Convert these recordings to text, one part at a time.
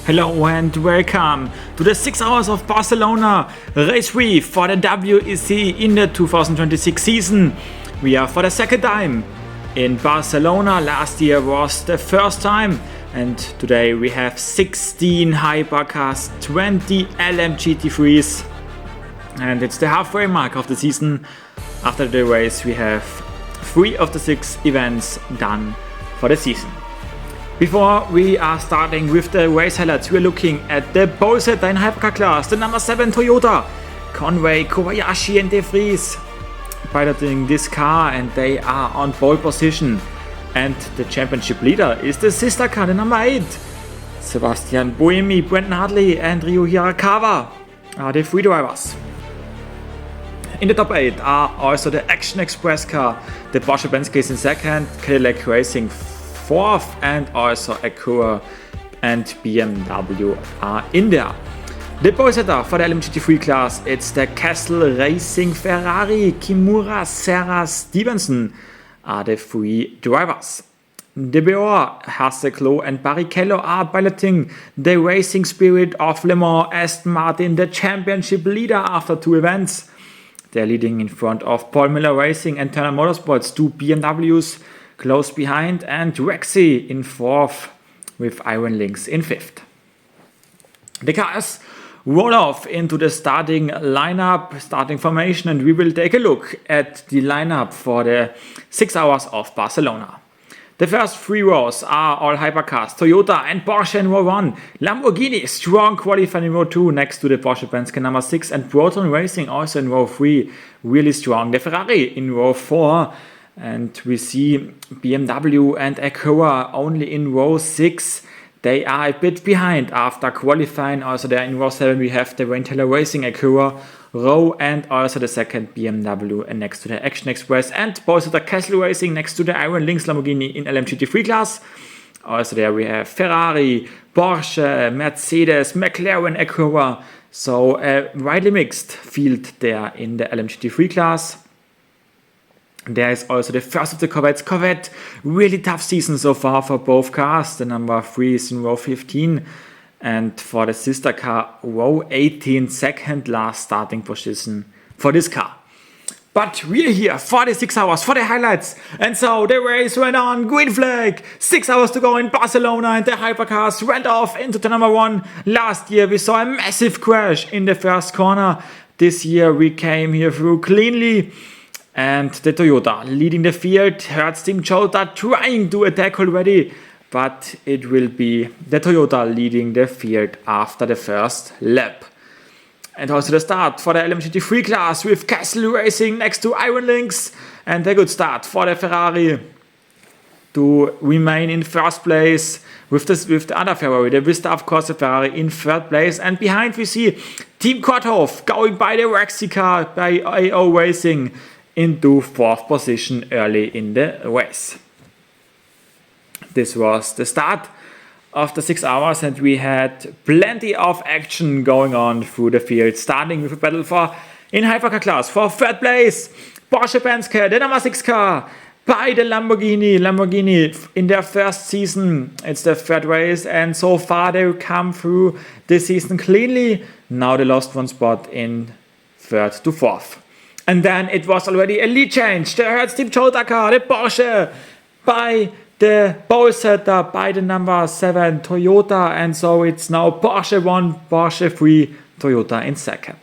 Hello and welcome to the 6 hours of Barcelona race 3 for the WEC in the 2026 season. We are for the second time in Barcelona. Last year was the first time, and today we have 16 hypercars, 20 LMGT3s, and it's the halfway mark of the season. After the race we have 3 of the 6 events done for the season. Before we are starting with the race highlights, we are looking at the pole setter in hypercar class, the number 7 Toyota, Conway, Kobayashi and De Vries piloting this car, and they are on pole position. And the championship leader is the sister car, the number 8. Sebastian Buemi, Brendan Hartley and Ryo Hirakawa are the 3 drivers. In the top 8 are also the Action Express car, the Porsche Penske is in second, Cadillac Racing 4th, and also Acura and BMW are in there. The pole setter for the LMGT3 class, it's the Castle Racing Ferrari, Kimura, Serra, Stevenson are the 3 drivers. De Boer, Hasseklo and Barrichello are piloting the Racing Spirit of Le Mans. Aston Martin, the championship leader after 2 events. They're leading in front of Paul Miller Racing and Turner Motorsports, 2 BMWs close behind, and WEC in 4th with Iron Lynx in 5th. The cars roll off into the starting lineup, starting formation, and we will take a look at the lineup for the 6 hours of Barcelona. The first 3 rows are all hypercars, Toyota and Porsche in row 1, Lamborghini strong qualifying in row 2 next to the Porsche Penske number 6, and Proton Racing also in row 3, really strong. The Ferrari in row 4, and we see BMW and Acura only in row 6. They are a bit behind after qualifying. Also there in row 7 we have the Wayne Taylor Racing Acura row, and also the second BMW next to the Action Express, and also the Castle Racing next to the Iron Lynx Lamborghini in LMGT3 class. Also there we have Ferrari, Porsche, Mercedes, McLaren, Acura. So a widely mixed field there in the LMGT3 class. There is also the first of the Corvettes. Corvette, really tough season so far for both cars. The number 3 is in row 15. And for the sister car, row 18, second last starting position for this car. But we're here for the 6 hours, for the highlights. And so the race went on, green flag, 6 hours to go in Barcelona, and the hypercars went off into the number 1. Last year we saw a massive crash in the first corner. This year we came here through cleanly. And the Toyota leading the field, Hertz Team Chota trying to attack already, but it will be the Toyota leading the field after the first lap. And also the start for the LMGT3 class with Castle Racing next to Iron Lynx, and a good start for the Ferrari to remain in first place with the other Ferrari, the Vista, of course, the Ferrari in third place. And behind we see Team Korthoff going by the WEC car by AO Racing into 4th position early in the race. This was the start of the 6 hours, and we had plenty of action going on through the field, starting with a battle for in hypercar class for third place. Porsche Penske, the number 6 car, by the Lamborghini in their first season. It's the third race, and so far they come through this season cleanly. Now they lost 1 spot in 3rd to 4th. And then it was already a lead change. The Hertz Team Chota car, the Porsche, by the pole setter, by the number 7 Toyota. And so it's now Porsche 1, Porsche 3, Toyota in second.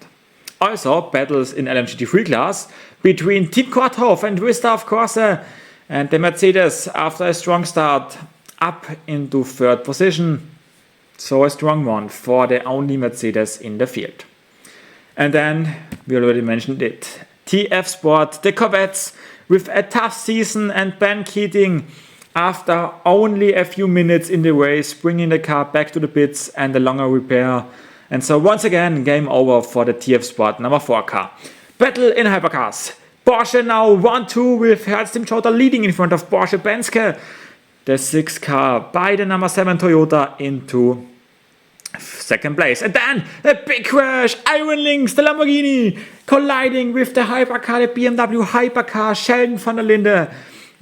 Also battles in LMGT3 class between Team Korthoff and Vista, of course, and the Mercedes after a strong start up into 3rd position. So a strong one for the only Mercedes in the field. And then, we already mentioned it, TF Sport, the Corvettes, with a tough season, and Ben Keating, after only a few minutes in the race, bringing the car back to the pits and a longer repair. And so once again, game over for the TF Sport number 4 car. Battle in hypercars. Porsche now 1-2 with Hertz Team Chota leading in front of Porsche Penske. The 6 car by the number 7 Toyota into second place. And then a big crash, Iron Lynx, the Lamborghini, colliding with the hypercar, the BMW hypercar, Sheldon van der Linde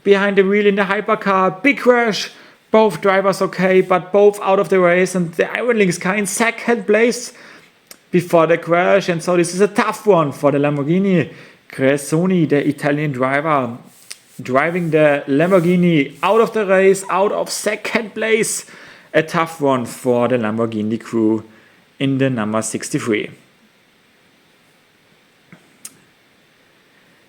behind the wheel in the hypercar. Big crash, Both drivers okay, but both out of the race, and the Iron Lynx car in second place before the crash, and so this is a tough one for the Lamborghini. Cresoni, the Italian driver, driving the Lamborghini out of the race, out of second place. A tough one for the Lamborghini crew in the number 63.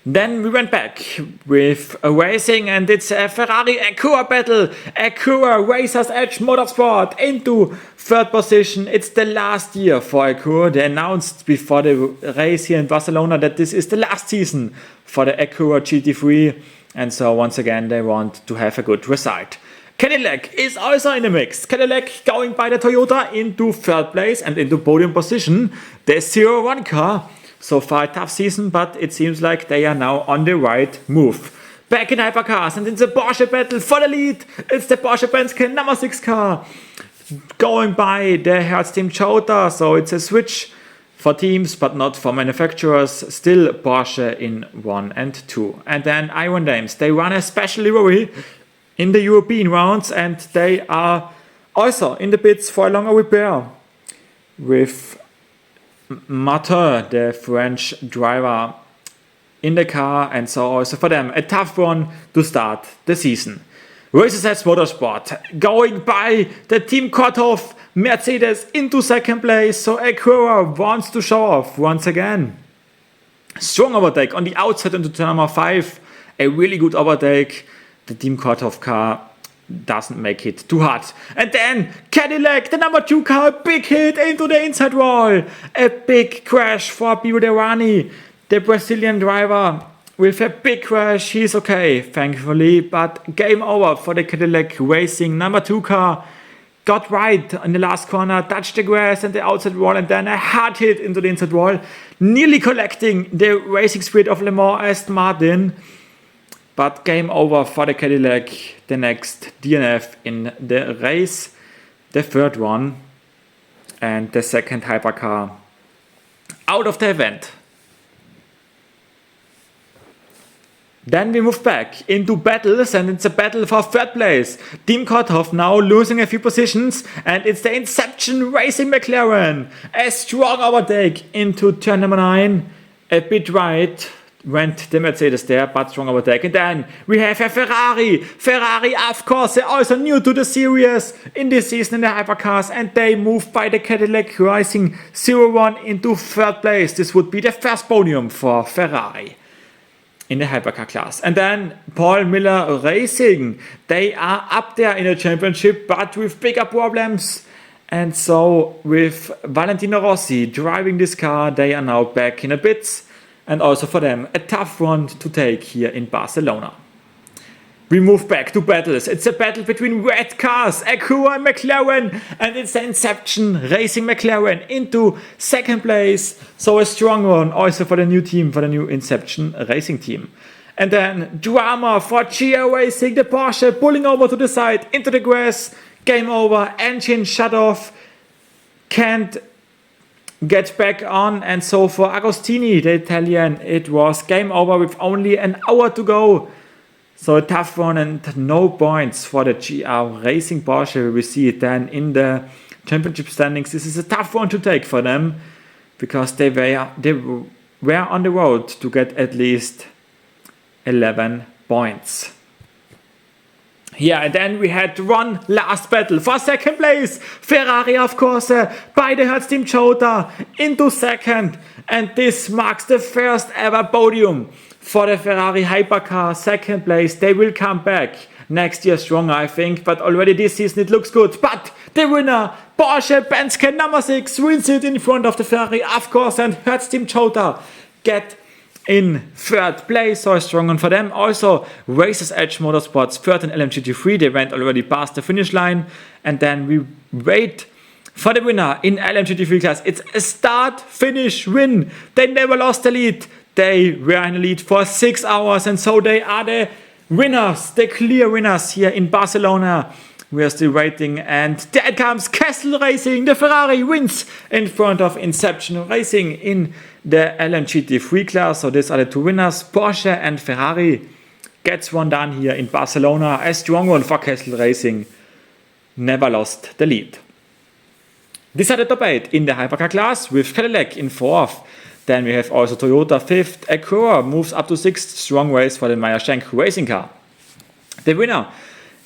Then we went back with a racing, and it's a Ferrari Acura battle. Acura Racers Edge Motorsport into third position. It's the last year for Acura. They announced before the race here in Barcelona that this is the last season for the Acura GT3. And so once again they want to have a good result. Cadillac is also in the mix. Cadillac going by the Toyota into third place and into podium position. The 01 car. So far a tough season, but it seems like they are now on the right move. Back in hypercars, and it's a Porsche battle for the lead. It's the Porsche Penske number 6 car going by the Hertz Team Chota. So it's a switch for teams, but not for manufacturers. Still Porsche in 1 and 2. And then Iron Dames, they run a special livery in the European rounds, and they are also in the pits for a longer repair with Matter, the French driver, in the car, and so also for them a tough one to start the season. Racers Edge Motorsport going by the Team Korthoff Mercedes into second place, so Acura wants to show off once again. Strong overtake on the outside into turn number 5, a really good overtake. The Team Korthoff car doesn't make it too hard. And then Cadillac, the number 2 car, a big hit into the inside wall. A big crash for Biruderani, the Brazilian driver, with a big crash. He's okay, thankfully, but game over for the Cadillac Racing number 2 car. Got right in the last corner, touched the grass and the outside wall, and then a hard hit into the inside wall, nearly collecting the racing speed of Le Mans Aston Martin. But game over for the Cadillac, the next DNF in the race, the third one, and the second hypercar out of the event. Then we move back into battles, and it's a battle for third place. Team Korthoff now losing a few positions, and it's the Inception Racing McLaren. A strong overtake into turn number 9, a bit right. Went the Mercedes there, but strong overtake. And then we have a Ferrari. Ferrari, of course, they're also new to the series in this season in the hypercars, and they move by the Cadillac Racing 01 into third place. This would be the first podium for Ferrari in the hypercar class. And then Paul Miller Racing. They are up there in the championship, but with bigger problems. And so with Valentino Rossi driving this car, they are now back in the pits. And also for them, a tough one to take here in Barcelona. We move back to battles. It's a battle between red cars, Acura and McLaren, and it's the Inception Racing McLaren into second place. So a strong one also for the new team, for the new Inception Racing team. And then drama for GR Racing, the Porsche pulling over to the side into the grass. Game over, engine shut off, can't get back on, and so for Agostini, the Italian, it was game over with only an hour to go. So a tough one and no points for the GR Racing Porsche. We see it then in the championship standings. This is a tough one to take for them because they were on the road to get at least 11 points. Yeah, and then we had one last battle for second place. Ferrari, of course, by the Hertz Team Chota into second. And this marks the first ever podium for the Ferrari hypercar. Second place. They will come back next year stronger, I think. But already this season it looks good. But the winner, Porsche Penske number 6, wins it in front of the Ferrari, of course. And Hertz Team Chota get in third place, so a strong one for them. Also, Racers Edge Motorsports third in LMGT3. They went already past the finish line. And then we wait for the winner in LMGT3 class. It's a start, finish, win. They never lost the lead. They were in the lead for 6 hours, and so they are the winners, the clear winners here in Barcelona. We are still waiting, and there it comes, Castle Racing. The Ferrari wins in front of Inception Racing in the LMGT3 class. So these are the two winners. Porsche and Ferrari gets one done here in Barcelona. A strong one for Castle Racing. never lost the lead. These are the top 8 in the hypercar class, with Cadillac in 4th. Then we have also Toyota 5th, Acura moves up to 6th, strong race for the Meyer Shank racing car. The winner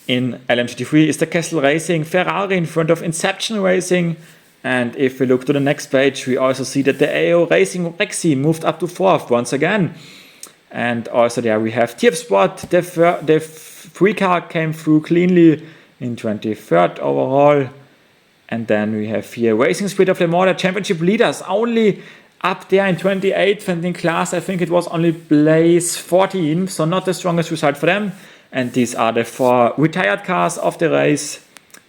in LMGT3 is the Kessel Racing Ferrari in front of Inception Racing. And if we look to the next page, we also see that the AO Racing WEC moved up to 4th once again. And also there we have TF Sport, the free car came through cleanly in 23rd overall. And then we have here Racing Spirit of Le Mans, the championship leaders, only up there in 28th, and in class I think it was only place 14, so not the strongest result for them. And these are the 4 retired cars of the race,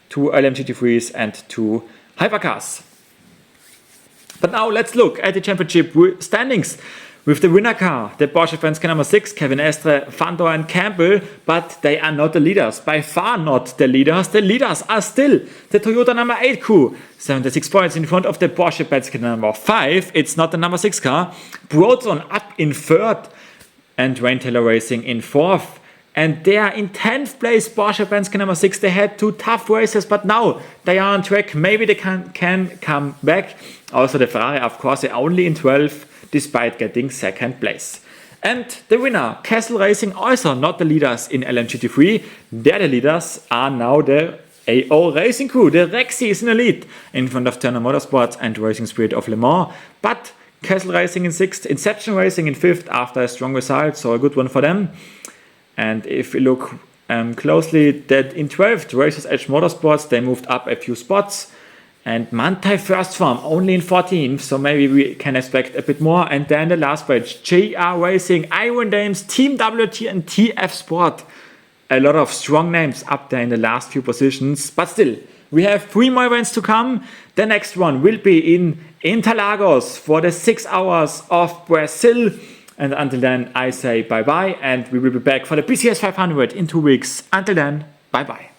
2 LMGT3s and 2 hypercars. But now let's look at the championship standings. With the winner car, the Porsche Fenske number 6, Kevin Estre, Fandor and Campbell, but they are not the leaders, by far not the leaders. The leaders are still the Toyota number 8 crew, 76 points in front of the Porsche Fenske number 5, it's not the number 6 car. Proton up in 3rd and Wayne Taylor Racing in 4th. And they are in 10th place, Porsche Fenske number 6. They had 2 tough races, but now they are on track. Maybe they can come back. Also the Ferrari, of course, they're only in 12th, despite getting 2nd place. And the winner, Kessel Racing, also not the leaders in LMGT3. They're the leaders are now the AO Racing crew. The Rexy is in the lead in front of Turner Motorsports and Racing Spirit of Le Mans. But Kessel Racing in 6th, Inception Racing in 5th after a strong result, so a good one for them. And if we look closely, that in 12th, Racers Edge Motorsports, they moved up a few spots. And Manthey First Farm only in 14th, so maybe we can expect a bit more. And then the last page, JR Racing, Iron Dames, Team WT and TF Sport. A lot of strong names up there in the last few positions. But still, we have 3 more events to come. The next one will be in Interlagos for the 6 hours of Brazil. And until then, I say bye-bye, and we will be back for the PCS 500 in 2 weeks. Until then, bye-bye.